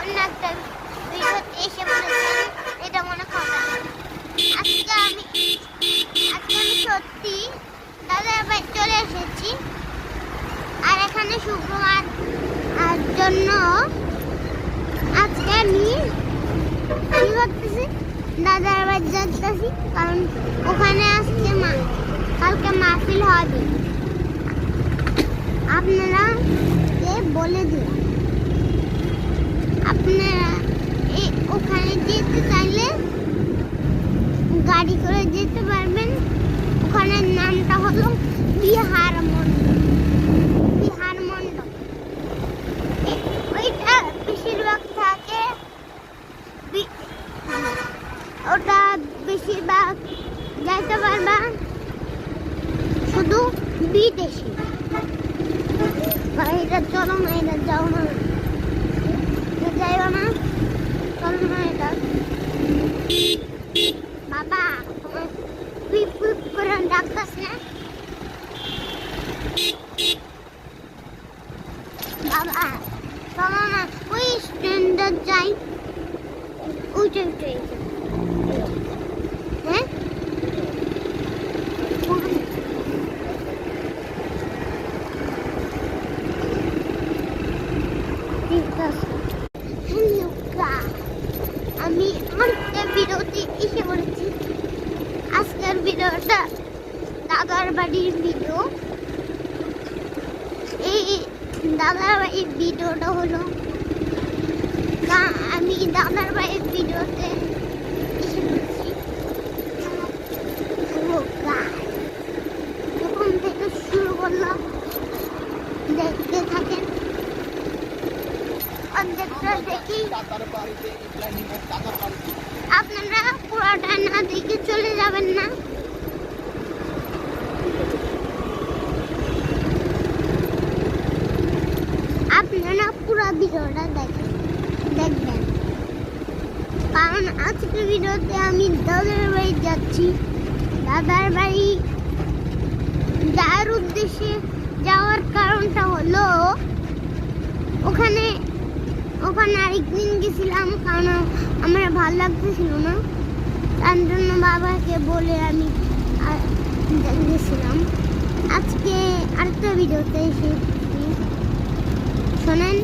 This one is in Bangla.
অন্য একটা ভিডিওতে এসে বলেছেন, এটা মনে খাওয়া। আজকে আমি সত্যি দাদার বাড়ি চলে এসেছি। আর এখানে শুক্রবার জন্য আজকে আমি কি করতেছি, দাদার বাড়ি যাচ্ছি, কারণ ওখানে আসছে কালকে মাহফিল হবে। আপনারা বলে দিন, আপনারা ওখানে যেতে চাইলে গাড়ি করে যেতে পারবেন। ওখানের নামটা হলো বিহার মণ্ডপ। ওইটা বেশিরভাগ থাকে, ওটা বেশিরভাগ যাইতে পারবা শুধু বিদেশি। এটা চলো না, এটা যাও না, যাইও না, চলো না। এটা বাবা পিপ পিপ করে ডাকতাস না বাবা, চলো না, ওই স্ট্যান্ডে যাই। উঠে হ্যাঁ, আমি আরেকটা ভিডিওতে এসে পড়েছি। আজকের ভিডিওটা দাদার বাড়ির ভিডিও। এই দাদার বাড়ির ভিডিওটা হলো আমি দাদার বাড়ির ভিডিওতে এসে পড়েছি। যখন থেকে শুরু করলাম, দেখতে থাকেন। আপনারা পুরোটা না দেখে চলে যাবেন না। আপনারা পুরো ভিডিওটা দেখবেন, কারণ আজকের ভিডিওতে আমি দাদার বাড়ি যাচ্ছি। দাদার বাড়ি যাওয়ার উদ্দেশ্যে যাওয়ার কারণটা হলো ওখানে আরেকদিন গেছিলাম, কারণ আমার ভালো লাগতেছিল না, তার জন্য বাবাকে বলে আমি গেছিলাম। আজকে আরেকটা ভিডিওতে এসেছি, শোনেন।